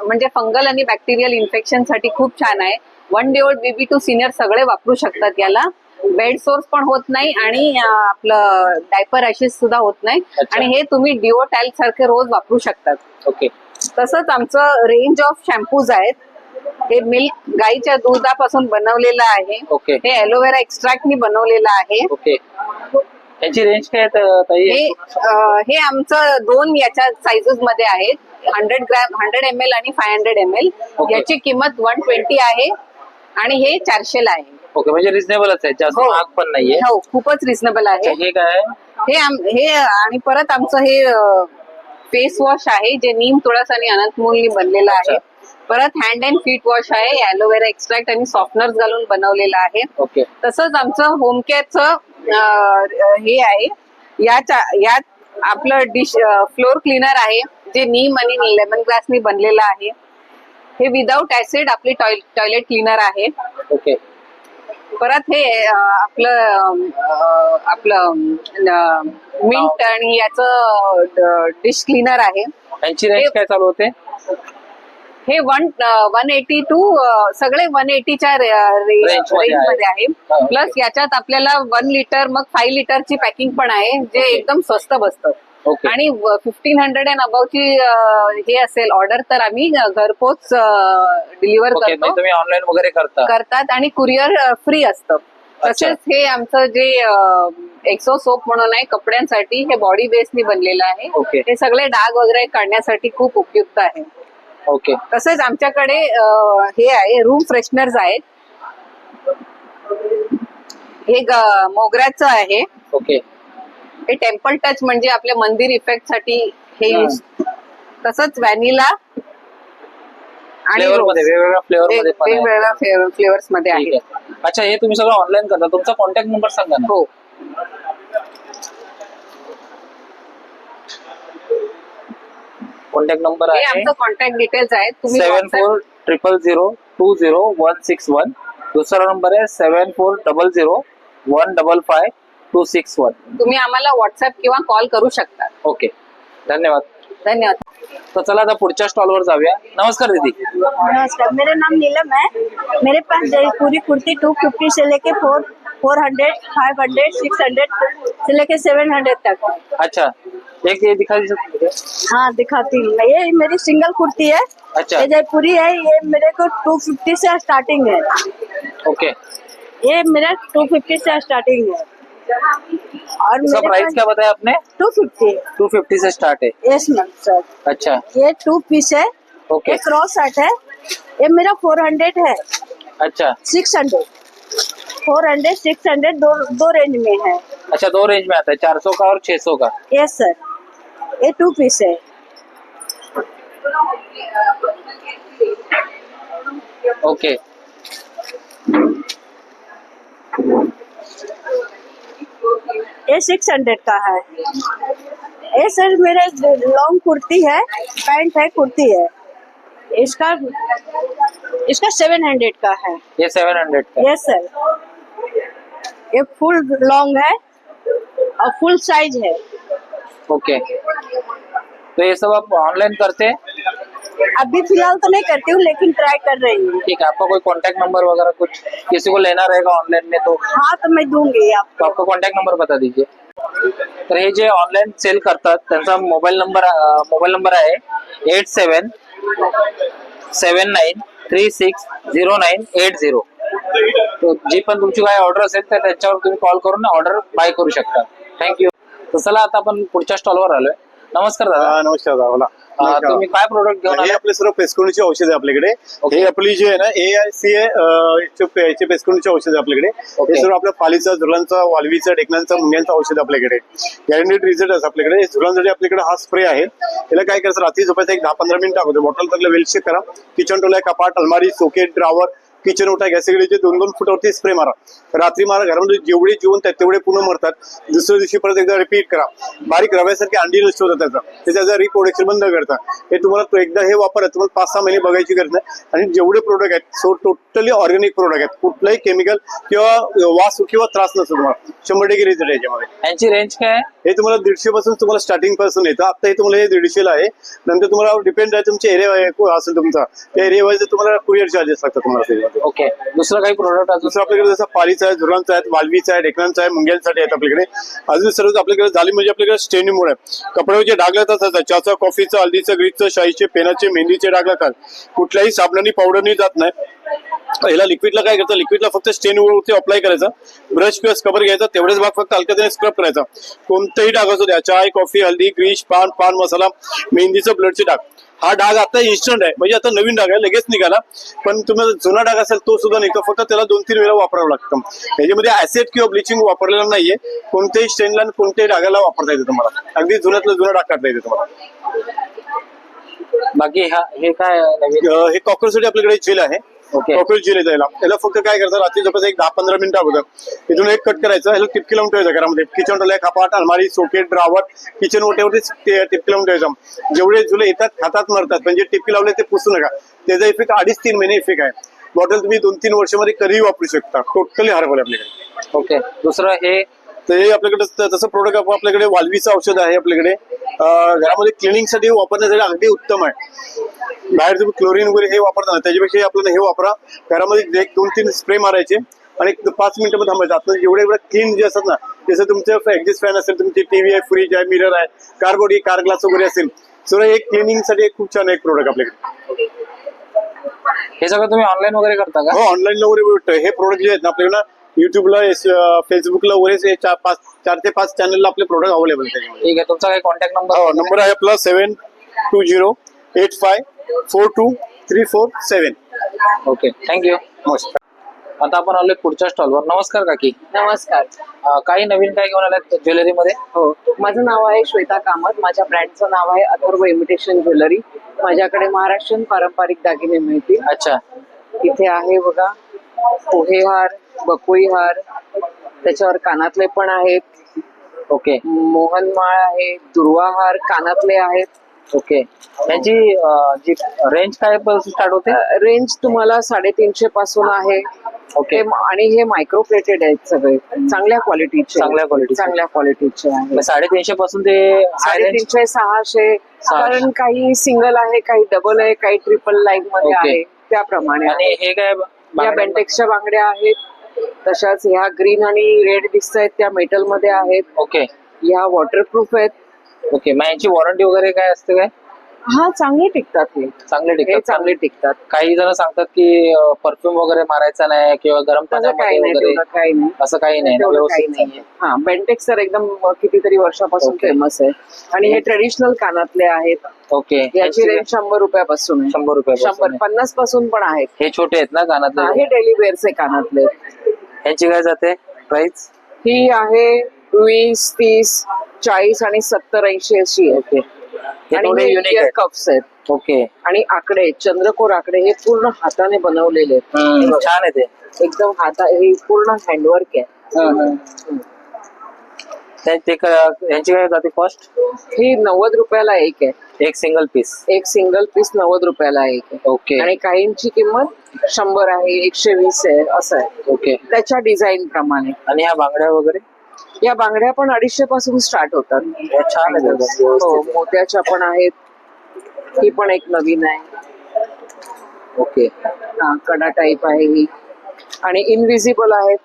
म्हणजे फंगल आणि बॅक्टेरियल इन्फेक्शन साठी खूप छान आहे. 1 day old baby to senior सगळे वापरू शकतात याला. बेड सोर्स पण होत नाही आणि आपलं डायपर रॅशेस सुद्धा होत नाही. आणि हे तुम्ही डिओ टॅल्क सारखे रोज वापरू शकतात. ओके. तसंच आमचं रेंज ऑफ शॅम्पूज आहेत. हे मिल्क गाईच्या दुधापासून बनवलेलं आहे. ओके. हे एलोवेरा एक्स्ट्रॅक्टनी बनवलेलं आहे. ओके. याची रेंज काय आहे ताई? हे आमचं 2 याच्या साइजेस मध्ये आहेत. 100 ग्रॅम, 100 ml आणि 500 ml. ओके. याची किंमत 120 आहे आणि हे 400 ला आहे. ओके, म्हणजे रिझनेबलच आहे, जास्त हो. महाग पण नाहीये. हो, खूपच रिझनेबल आहे. हे काय? हे आणि परत आमचं हे फेस वॉश आहे, जे नीम तुळस आणि अनंतमूलनी बनलेलं आहे. परत हँड अँड फीट वॉश आहे, ॲलोवेरा एक्स्ट्रॅक्ट आणि सॉफ्टनर्स घालून बनवलेलं आहे. ओके. तसंच आमचं होम केअरचं हे आहे, यात आपलं डिश फ्लोर क्लीनर आहे जे नीम आणि लेमन ग्रासनी बनलेलं आहे. हे विदाउट ऍसिड आपली टॉयलेट क्लीनर आहे. ओके. परत हे आपलं मिंट आणि याचं डिश क्लीनर आहे. यांची रेंज काय चालू होते? हे 180 टू सगळे 180च्या रेंज मध्ये आहे. प्लस याच्यात आपल्याला 1 लिटर मग 5 लिटरची पॅकिंग पण आहे जे एकदम स्वस्त बसतं. ओके. आणि 1500 अँड अबावची हे असेल ऑर्डर तर आम्ही घरपोच डिलिव्हर ओके, करतो. तुम्ही ऑनलाईन वगैरे करतात आणि कुरिअर फ्री असतं. तसेच हे आमचं जे एक्सो सोप म्हणून आहे कपड्यांसाठी, हे बॉडी बेसनी बनलेलं आहे. ओके. हे सगळे डाग वगैरे काढण्यासाठी खूप उपयुक्त आहे. ओके. तसेच आमच्याकडे हे आहे रूम फ्रेशनर्स आहेत. हे मोगऱ्याचं आहे. ओके. हे टेम्पल टच म्हणजे आपल्या मंदिर इफेक्ट साठी हे यूज. तसंच व्हॅनिला आणि फ्लेवर मध्ये वेगवेगळ्या फ्लेवर मध्ये पण आहे. वेगवेगळ्या फ्लेवर्स मध्ये ठीक आहे. आहे. अच्छा, हे तुम्ही सगळं ऑनलाईन करता. तुमचा कॉन्टॅक्ट नंबर सांगा ना. हो. कॉन्टॅक्ट नंबर हे आहे आमचं कॉन्टॅक्ट डिटेल्स आहेत. तुम्ही WhatsApp 7400020161. दुसरा नंबर आहे 7400155261. तुम्ही आम्हाला व्हॉट्सअप किंवा कॉल करू शकता. ओके, धन्यवाद. धन्यवाद. तो चला आता पुढच्या स्टॉलवर जाऊया. नमस्कार दीदी. नमस्कार, मेरा नाम नीलम है. मेरे पास पूरी कुर्ती 250 से लेके 400, 500, 600 से लेके 700 तक. अच्छा, एक ये दिखा दीजिए. हाँ, दिखाती हूँ. ये मेरी सिंगल कुर्ती है. अच्छा. ये जयपुरी है. ये मेरे को 250 से स्टार्टिंग है. ओके. ये मेरा 250 से स्टार्टिंग है. और इसका मेरे प्राइस पास क्या बताया आपने? 250 से स्टार्ट है. Yes ma'am sir. अच्छा. ये 2 पीस है. ओके. ये क्रॉस सेट है. ये मेरा 400 है. अच्छा. 600, 400, 600 दो रेंज में है. अच्छा, दो रेंज में आता है, 400 का और 600 का. Yes sir. ये 2 पीस है. ओके. ये 600 का है. ये सर मेरे लॉन्ग कुर्ती है, पैंट है, कुर्ती है. इसका 700 का है. ये 700 का. Yes sir. ये फुल लॉन्ग है और फुल साइज है. ओके. तो ये सब आप ऑनलाइन करते हैं? अभी फिलहाल तो नहीं करती हूँ, लेकिन ट्राई कर रही हूँ. ठीक है. आपका कोई कांटेक्ट नंबर वगैरह कुछ किसी को लेना रहेगा ऑनलाइन में तो हाँ, तो मैं दूंगी तो आपको. आपका कॉन्टॅक्ट नंबर बता दीजिए. तर हे जे ऑनलाईन सेल करतात त्यांचा मोबाईल नंबर आहे 8779360980. तो जी पण तुमची काय ऑर्डर असेल तर त्याच्यावर तुम्ही कॉल करून ऑर्डर बाय करू शकता. थँक्यू. तर चला आता आपण पुढच्या स्टॉलवर आलोय. नमस्कार दादा. नमस्कार दादा, बोला. तुम्ही काय प्रोडक्ट घेऊन हे आले? आपले सर्व पेस्कोनीची औषध आहे आपल्याकडे. हे आपली जे आहे ना AICA पेस्कोनीची औषध आहे आपल्याकडे. हे सर्व आपल्या पालीचा, झुलांचा, वालवीचा, डेकनांचा, मुंग्यांचा औषध आपल्याकडे. गॅरंटेड रिझल्ट आहे आपल्याकडे. झुलांसाठी आपल्याकडे हा स्प्रे आहे. याला काय करायचं, रात्री झोपायचं 10-15 मिनिट अगोदर बॉटल टाकलं, वेल चेक करा. किचन टोला, कपाट, अलमारी, सॉकेट, ड्रावर, किचन ओटा, गॅस सगळ्याचे 2-2 फुटावरती स्प्रे मारा. रात्री मारा. घरामध्ये जेवढे जिवंत आहेत तेवढे पूर्ण मरतात. दुसऱ्या दिवशी परत एकदा रिपीट करा. बारीक रव्यासारखे अंडी नष्ट होतात त्याचा रिप्रोडक्शन बंद करता. हे तुम्हाला एकदा हे वापरा, तुम्हाला 5-6 महिने बघायची गरज नाही. आणि जेवढे प्रोडक्ट आहेत सो टोटली ऑर्गॅनिक प्रोडक्ट आहेत. कुठलाही केमिकल किंवा वास किंवा त्रास नसतो तुम्हाला. 100% रिझल्ट याच्यामध्ये. यांची रेंज काय आहे? हे तुम्हाला 150 पासून तुम्हाला स्टार्टिंग पासून येतं. आता हे तुम्हाला हे 150 ला आहे. नंतर तुम्हाला डिपेंड आहे तुमच्या एरिया असेल तुमचा, त्या एरिया वाईज तुम्हाला कुरिअर चार्जेस लागतात तुम्हाला. ओके. दुसरं काही प्रोडक्ट अजून? दुसरं आपल्याकडे जसं पालीचा आहे, झुलांचा आहे, वालवीचा आहे, डेकनांचा आहे, मुंग्यांसाठी आहेत आपल्याकडे. अजून सर्व आपल्याकडे झाली म्हणजे आपल्याकडे स्टेनिंग आहे. कपड्यावर जे डाग लागतात चहाचा, कॉफीचं, हल्दीचं, ग्रीजचं, शाईचे, पेनाचे, मेहंदीचे डाग लागतात. कुठल्याही साबणाने पावडरनी जात नाही. ह्याला लिक्विडला काय करतं, लिक्विडला फक्त स्टेन वरती अप्लाय करायचा. ब्रश किंवा स्क्रबर घ्यायचा, तेवढेच भाग फक्त हलक्याने स्क्रब करायचा. कोणताही डाग असू द्या, चाय, कॉफी, हल्दी, ग्रीज, पान मसाला, मेहंदीचं, ब्लडचे डाग. हा डाग आता इन्स्टंट आहे, म्हणजे आता नवीन डाग आहे, लगेच निघाला. पण तुम्ही जुना डाग असेल तो सुद्धा निघतो. फक्त त्याला 2-3 वेळा वापरावं लागतं. याच्यामध्ये ऍसिड किंवा ब्लिचिंग वापरलेलं नाहीये. कोणत्याही स्टेनला कोणत्याही डागाला वापरता येते तुम्हाला. अगदी जुन्यातलं जुना डाग काढता येते तुम्हाला. बाकी हे काय नवीन? हे कॉकरोचसाठी आपल्याकडे जेल आहे. ओके. कॉकरोच जेल येतं याला फक्त काय करतात, रात्री जवळपास एक 10-15 मिनिटं अगोदर इथून एक कट करायचं, ह्याला टिपकी लावून ठेवायचं घरामध्ये. किचन टोला, कपाट, अलमारी, सॉकेट, ड्रॉवर, किचन ओट्यावरती टिपकी लावून ठेवायचं. जेवढे झुले येतात खातात मरतात, म्हणजे टिपकी लावले ते पुसू नका. त्याचा इफेक्ट 2.5-3 महिने इफेक्ट आहे. बॉटल तुम्ही 2-3 वर्षामध्ये कधीही वापरू शकता. टोटली हर्बल आपल्याकडे. ओके. दुसरं हे तर हे आपल्याकडे तसं प्रोडक्ट आपल्याकडे वाल्वीचं औषध आहे आपल्याकडे. घरामध्ये क्लिनिंगसाठी वापरण्यासाठी अगदी उत्तम आहे. बाहेर तुम्ही क्लोरीन वगैरे हे वापरता, त्याच्यापेक्षा आपल्याला हे वापरा. घरामध्ये 1-2-3 स्प्रे मारायचे आणि 5 मिनिटं थांबायचं. आता जेवढे क्लीन जे असतात ना, जसं तुमचं एक्झिस्ट फॅन असेल, तुमची टीव्ही आहे, फ्रीज आहे, मिरर आहे, कार बॉडी, कार ग्लास वगैरे असेल, सगळं एक क्लिनिंगसाठी एक खूप छान एक प्रोडक्ट आपल्याकडे. हे सगळं तुम्ही ऑनलाईन वगैरे करता का? हो, ऑनलाईन वगैरे भेटतं. हे प्रोडक्ट जे आहेत ना आपल्याला युट्यूबला, फेसबुकला वगैरे 4 ते 5 चॅनलला आपले प्रोडक्ट अवेलेबल आहेत त्याच्यामध्ये. ठीक आहे. तुमचा काही कॉन्टॅक्ट नंबर? हो, नंबर आहे आपला 72085423347. Okay, thank you. आता आपण आलोय पुढच्या स्टॉलवर. नमस्कार काकी. नमस्कार. काही नवीन काय घेऊन आलात ज्वेलरीमध्ये? हो, माझं नाव आहे श्वेता कामत. माझ्या ब्रँडचं नाव आहे अथर्व इमिटेशन ज्वेलरी. माझ्याकडे महाराष्ट्रीयन पारंपरिक दागिने मिळतील. अच्छा. इथे आहे बघा, पोहे हार, बकुळी हार, त्याच्यावर कानातले पण आहेत. ओके. मोहनमाळ आहे, दुर्वा हार, कानातले आहेत. ओके. यांची जी रेंज काय स्टार्ट होते? रेंज तुम्हाला 350 पासून आहे. ओके. आणि हे मायक्रो प्लेटेड आहेत सगळे, चांगल्या क्वालिटीचे. चांगल्या क्वालिटीचे आहे. 350 पासून ते 350, 600. कारण काही सिंगल आहे, काही डबल आहे, काही ट्रिपल लाईन मध्ये ओके. आहे, त्याप्रमाणे. आणि हे काय या बेंटेक्सच्या बांगड्या आहेत. तशाच ह्या ग्रीन आणि रेड दिसत आहेत, त्या मेटल मध्ये आहेत. ओके. ह्या वॉटरप्रूफ आहेत. ओके. मग यांची वॉरंटी वगैरे काय असते काय? हा, चांगले टिकतात हे. चांगले टिकतात. काही जण सांगतात की परफ्यूम वगैरे मारायचा नाही किंवा गरम पाण्यामध्ये वगैरे, काही नाही, असं काही नाही. काही नाही. हा, बेंटेक्स तर एकदम कितीतरी वर्षापासून फेमस आहे. आणि हे ट्रेडिशनल कानातले आहेत. ओके. याची रेंज 100 रुपयापासून आहे. 100 रुपये. 150 पासून पण आहेत. हे छोटे आहेत ना कानातले? हे डेली वेअरचे कानातले. यांची काय जाते प्राइस? ही आहे 20, 30, 40 आणि 70, 80 अशी आहे. ओके. आणि हे युनिक कप्स आहेत. ओके. आणि आकडे, चंद्रकोर आकडे, हे पूर्ण हाताने बनवलेले आहेत. छान आहे ते. एकदम हे पूर्ण हँडवर्क आहे. यांची काय जाते कॉस्ट? ही 90 रुपयाला एक आहे. एक सिंगल पीस? एक सिंगल पीस 90 रुपयाला एक आहे. ओके. आणि काहींची किंमत 100 आहे, 120 आहे, असं आहे. ओके. त्याच्या डिझाईन प्रमाणे. आणि ह्या बांगड्या वगैरे? या बांगड्या पण 250 पासून स्टार्ट होतात. छान आहे. हो, मोत्याच्या पण आहेत. ही पण एक नवीन आहे. ओके. हा, कडा टाईप आहे ही. आणि इनविजिबल आहेत,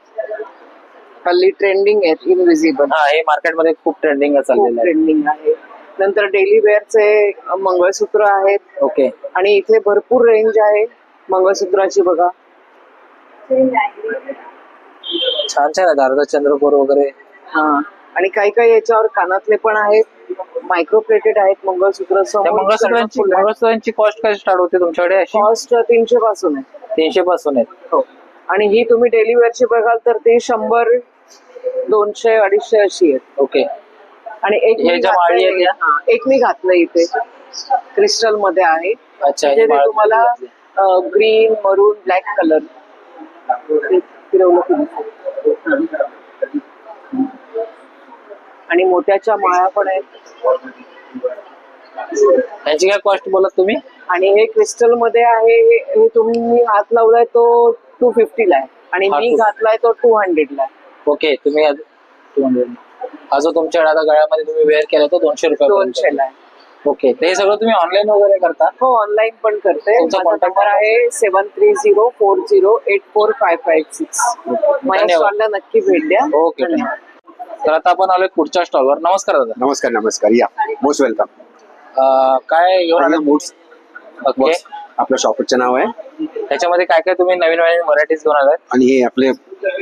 हल्ली ट्रेंडिंग आहेत इनविजिबल. हा, हे मार्केटमध्ये खूप ट्रेंडिंग चाललेलं आहे. ट्रेंडिंग आहे. नंतर डेली वेअरचे मंगळसूत्र आहेत. ओके. आणि इथे भरपूर रेंज आहे मंगळसूत्राची बघा. छान छान आहे. अर्धा चंद्रकोर वगैरे. हा, आणि काही याच्यावर कानातले पण आहेत, मायक्रो प्लेटेड आहेत मंगळसूत्र. मंगळसूत्रांची कॉस्ट काय स्टार्ट होते तुमच्याकडे? कॉस्ट 300 पासून आहे. 300 पासून आहे. हो. आणि ही तुम्ही डेली वेअरची बघाल तर ते 100, 200, 250 अशी आहेत. ओके. आणि एक मी घातलं इथे, क्रिस्टल मध्ये आहे. अच्छा. म्हणजे ते तुम्हाला ग्रीन, मरून, ब्लॅक कलर फिरवलं. आणि मोत्याच्या माळा पण आहेत. यांची काय कॉस्ट बोलत तुम्ही? आणि हे क्रिस्टल मध्ये आहे. हे तुम्ही हात लावलाय तो 250 ला आहे. आणि मी घातलाय तो 200 ला आहे. ओके. तुम्ही 200. हा जो तुमच्या आता गळ्यामध्ये तुम्ही वेअर केला तो 200 रुपये. 200 ला आहे. ओके. ते सगळं तुम्ही ऑनलाईन वगैरे करता? हो, ऑनलाईन पण करते. तुमचा माझा नंबर आहे 7304084556. माझ्या स्टॉलला नक्की भेट द्या. ओके. तर आता आपण आलोय पुढच्या स्टॉलवर. नमस्कार दादा. नमस्कार. या, मोस्ट वेलकम. काय घेऊन आले? मूड्स. ओके. आपल्या शॉपचं नाव आहे. त्याच्यामध्ये काय काय तुम्ही नवीन व्हरायटीज घेऊन आलात? आणि हे आपले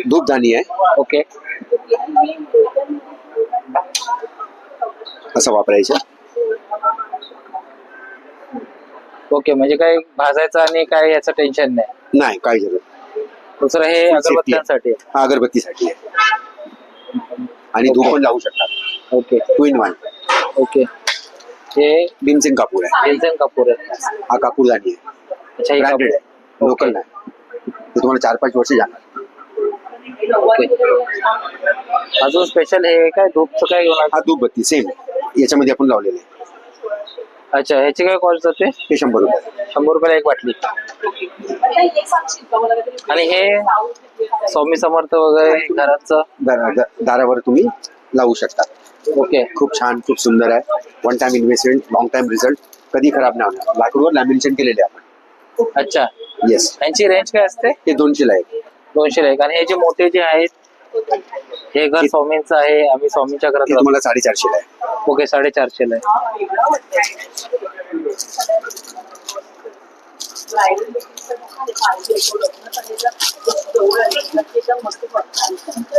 धूपदाणी आहे. ओके. असं वापरायचं. ओके. म्हणजे काय भाजायचं आणि काय याचं टेन्शन नाही, काही जरूर. दुसरं हे अगरबत्त्यांसाठी? हा, अगरबत्तीसाठी आहे. आणि धूप पण लावू शकतात. ओके. 2 in 1. ओके. हे भीमसेन कापूर आहे. भीमसेन कापूर आहे. हा कापूरदानी आहे. अच्छा, हे ब्रँडेड कापूर. आहे, लोकल नाही. ते तुम्हाला 4-5 वर्ष जाणार. ओके. अजून स्पेशल हे काय धूपचं काय घेऊन आला? हा धूपबत्ती सेम याच्यामध्ये आपण लावलेले आहे. अच्छा, ह्याची काय कॉस्ट जाते? हे 100 रुपये. 100 रुपयाला एक बाटली. आणि हे स्वामी समर्थ वगैरे घराचं दारावर तुम्ही लावू शकता. ओके. खूप छान, खूप सुंदर आहे. One time investment, long time result, कधी खराब नाही होणार. लाकूडवर लॅमिनेशन केलेले आहे आपण. अच्छा, येस. यांची रेंज काय असते? हे 200 ला आहे. 200 ला एक. आणि हे जे मोठे जे आहेत, हे घर स्वामींचं आहे, आम्ही स्वामींच्या घरात हे राहतो. तुम्हाला 450 ला आहे. ओके, 450 ला आहे.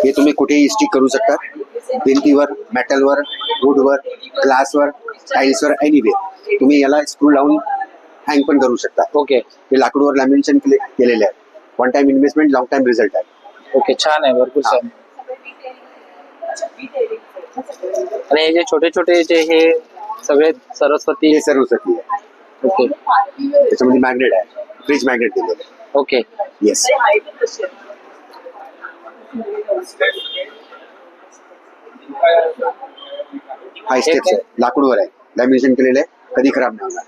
हे तुम्ही कुठेही स्टिक करू शकता. भिंतीवर, मेटलवर, वुडवर, ग्लासवर, टाईल्सवर, एनिवे. तुम्ही याला स्क्रू लावून हँग पण करू शकता. ओके. हे लाकूडवर लॅमिनेशन केलेले आहे. One time investment, long time result आहे. ओके, छान आहे, भरपूर छान. आणि हे जे छोटे छोटे जे हे सगळे सरस्वती. हे सरस्वती आहे. ओके. त्याच्यामध्ये मॅग्नेट आहे, फ्रीज मॅग्नेट दिलेलं आहे. ओके. येस. हाय स्टेप्स आहे, लाकूडवर आहे, लॅमिनेशन केलेलं आहे, कधी खराब नाही होणार.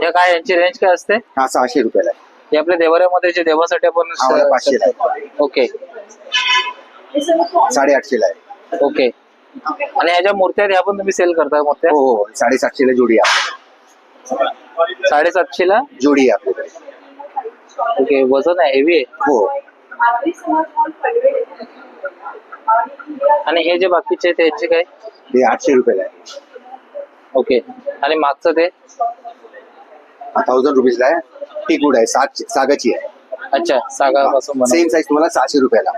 हे काय, यांची रेंज काय असते? हा 600 रुपयाला आहे. हे आपल्या देवाऱ्यामध्ये जे देवासाठी आपण हा वाला 500 ला आहे. ओके. 850 ला आहे. ओके. आणि ह्या ज्या मूर्त्या आहेत, ह्या पण तुम्ही सेल करता मूर्त्या? हो हो, 750 ला जोडी आहे. 750 ला जोडी आहे आपल्याकडे. ओके. वजन आहे, हेवी आहे. हो. आणि हे जे बाकीचे आहेत त्यांचे काय? हे 800 रुपयाला आहे. ओके. आणि मागचं ते 1000 रुपीजला आहे. टिकवूड आहे, सागाची आहे. अच्छा, सागापासून सेम साईज तुम्हाला 600 रुपयाला.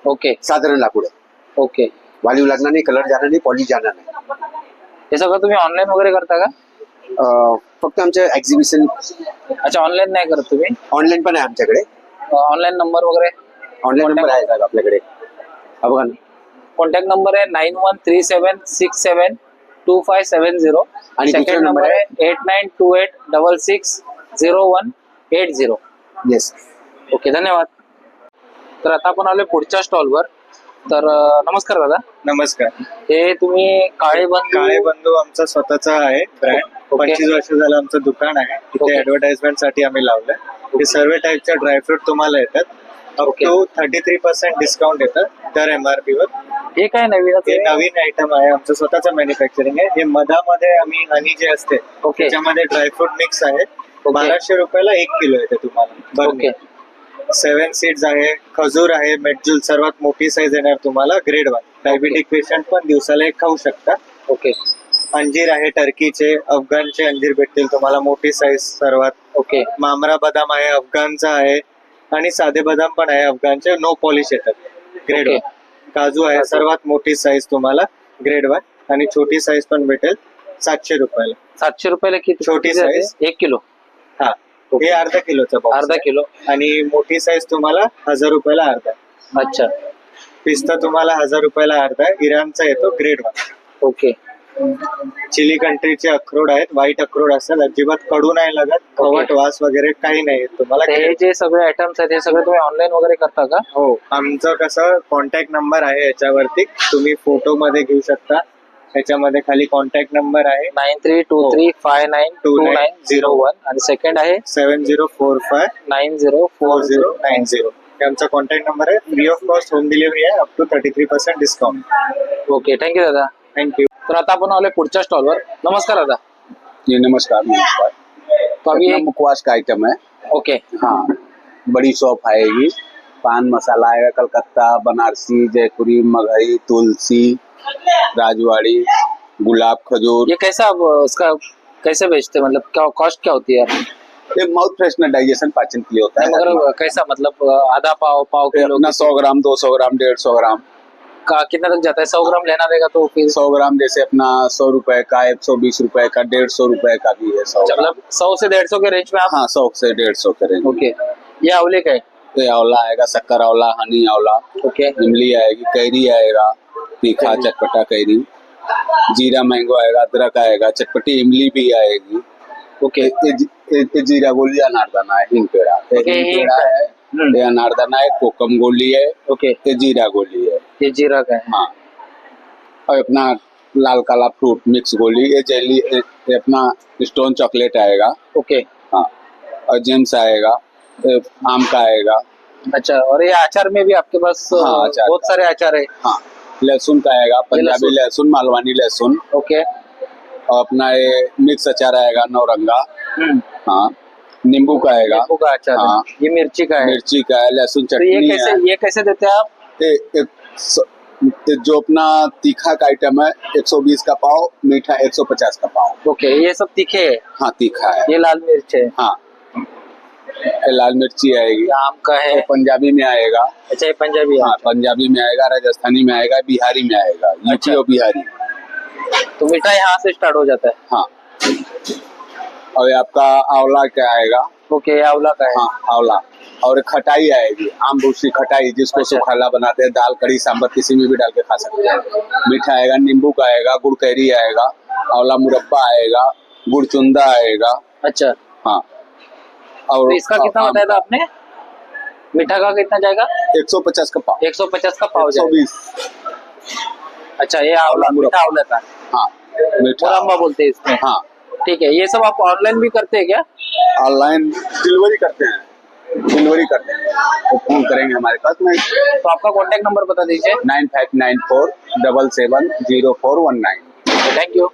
ओके. साधारण लाकूड आहे. ओके. वालीव लागणार नाही, कलर जाणार नाही, पॉलिश जाणार नाही. हे सगळं तुम्ही ऑनलाईन वगैरे करता का? फक्त आमच्या एक्झिबिशन. अच्छा, ऑनलाईन नाही करत तुम्ही? ऑनलाईन पण आहे आमच्याकडे. ऑनलाईन नंबर वगैरे? ऑनलाईन नंबर आहे साहेब आपल्याकडे. हा बघा ना. कॉन्टॅक्ट नंबर आहे 9137672570. आणि दुसरा सेकंड नंबर नंबर आहे 8928660180. येस. ओके, धन्यवाद. तर आता आपण आलोय पुढच्या स्टॉलवर. तर नमस्कार दादा. नमस्कार. हे तुम्ही काळे बंधू आमचा स्वतःचा आहे ब्रँड. 25 वर्ष झालं आमचं दुकान आहे. तिथे ऍडव्हर्टाइजमेंट साठी आम्ही लावलंय. हे सर्व टाईपचे ड्रायफ्रूट तुम्हाला येतात. अप टू 33% डिस्काउंट येतं दर MRP वर. हे काय नवीन? हे नवीन आयटम आहे, आमचं स्वतःचं मॅन्युफॅक्चरिंग आहे. हे मधामध्ये आम्ही हनी जे असते त्याच्यामध्ये ड्रायफ्रूट मिक्स आहे. 1200 रुपयाला 1 किलो येते तुम्हाला. ओके. 7 सीड्स आहे, खजूर आहे, मेटजूल सर्वात मोठी साईज येणार तुम्हाला ग्रेड 1. डायबिटिक पेशंट पण दिवसाला एक खाऊ शकता. ओके. अंजीर आहे, टर्कीचे, अफगाणचे अंजीर भेटतील तुम्हाला मोठी साईज सर्वात. ओके. मामरा बदाम आहे, अफगाणचा आहे, आणि साधे बदाम पण आहे अफगाणचे, नो पॉलिश येतात ग्रेड 1. काजू आहे, सर्वात मोठी साईज तुम्हाला ग्रेड 1, आणि छोटी साईज पण भेटेल 700 रुपयाला. 700 रुपयाला किती? छोटी साईज 1 किलो. हा, हे अर्धा किलोचा बॉक्स. अर्धा किलो. आणि मोठी साईज तुम्हाला 1000 रुपयाला अर्धा. अच्छा. पिस्ता तुम्हाला 1000 रुपयाला अर्धा. इराणचा येतो ग्रेड 1. ओके. चिली कंट्रीचे अक्रोड आहेत, व्हाईट अक्रोड असतात, अजिबात कडू नाही लागत, कवट वास वगैरे काही नाही येत तुम्हाला. हे जे सगळे आयटम्स आहेत हे सगळे तुम्ही ऑनलाईन वगैरे करता का? हो, आमचं कसं कॉन्टॅक्ट नंबर आहे याच्यावरती, तुम्ही फोटो मध्ये घेऊ शकता. याच्यामध्ये खाली कॉन्टॅक्ट नंबर आहे 9323592901 आणि सेकंड आहे 7045904090. आमचा कॉन्टॅक्ट नंबर आहे. Free of cost home delivery आहे, up to 33% discount. Okay, thank you दादा. थँक्यू. तर आता आपण आलोय पुढच्या स्टॉलवर. नमस्कार दादा. जी नमस्कार. तो अभी अपना मुखवास का आइटम है. ओके. हाँ, बड़ी शॉप आएगी. पान मसाला आएगा, कलकत्ता, बनारसी, जयपुरी, मगही, तुलसी, राजवाड़ी, गुलाब, खजूर. ये कैसा उसका कैसे बेचते, मतलब क्या कॉस्ट क्या होती है? ये माउथ फ्रेशनर, डाइजेशन, पाचन के लिए होता है. मगर कैसा, मतलब आधा पाव किलो? अपना 100 ग्राम, 200 ग्राम, 150 ग्राम का कितना तक जाता है? 100 ग्राम लेना रहेगा तो फिर 100 ग्राम जैसे अपना 100 रुपए का, 120 रुपए का, 150 रुपए का भी है. 100 मतलब 100 से 150 के रेंज में आप? हाँ, 100 से 150 के रेंज. ओके. ये आंवले का है? ये आंवला आएगा, शक्कर आंवला, हनी आंवला. ओके. इमली आएगी, कैरी आएगा, तीखा चटपटा कैरी, जीरा मैंगो आएगा, अदरक आएगा, चटपटी इमली भी आएगी। ओके ये जीरा गोली अनारदाना है, हिंग पेड़ा ये ओके, हिंग हिंग पेड़ा है, ये अनारदाना है, कोकम गोली है, ओके ये जीरा गोली है। ये जीरा का है। हाँ, और अपना लाल काला फ्रूट मिक्स गोली, ये जेली, ये अपना स्टोन चॉकलेट आएगा। ओके हाँ, और जेम्स आएगा, ये आम का आएगा। अच्छा, और ये अचार में भी आपके पास हाँ, अचार बहुत सारे अचार है। हाँ, लहसुन का आएगा, पंजाबी लहसुन, मालवानी लहसुन। ओके और अपना ये मिक्स अचार आएगा, नौरंगा। हाँ, नींबू का आएगा। नींबू का अचार है। हाँ, ये मिर्ची का है। मिर्ची का है, लहसुन तो ये चटनी कैसे है। ये कैसे देते हैं आप? ये जो अपना तीखा का आइटम है 120 का पाव, मीठा 150 का पाव। ओके, ये सब तीखे है। हाँ, तीखा है। ये लाल मिर्च है। हाँ, ये लाल मिर्ची आएगी। ये आम का है। ये पंजाबी में आएगा। अच्छा, ये पंजाबी है। हाँ, पंजाबी में आएगा, राजस्थानी में आएगा, बिहारी में आएगा, यूपी और बिहारी। तो मीठा यहाँ से स्टार्ट हो जाता है। हाँ, और ये आपका आंवला का आएगा। ओके, आंवला का है। हाँ, आंवला। और खटाई आएगी, आम भूसी खटाई, जिसको सुखाला बनाते हैं, दाल कड़ी सांबर किसी में भी डाल के खा सकते हैं। मीठा आएगा, नींबू का आएगा, गुड़ कैरी आएगा, आंवला मुरब्बा आएगा, गुड़ चुंदा आएगा। अच्छा, हाँ, और तो इसका कितना बताया था आपने? मीठा का कितना जाएगा? 150 का पाव। 150 का पाव जाएगा। 120। अच्छा, ये आंवला, मीठा आंवला का। हाँ, मीठा मुरब्बा बोलते हैं इसमें। हाँ, ठीक है। ये सब आप ऑनलाइन भी करते हैं क्या? ऑनलाइन डिलीवरी करते हैं, तो फोन करेंगे हमारे पास में। तो आपका कॉन्टेक्ट नंबर बता दीजिए। 9594770419। Thank you.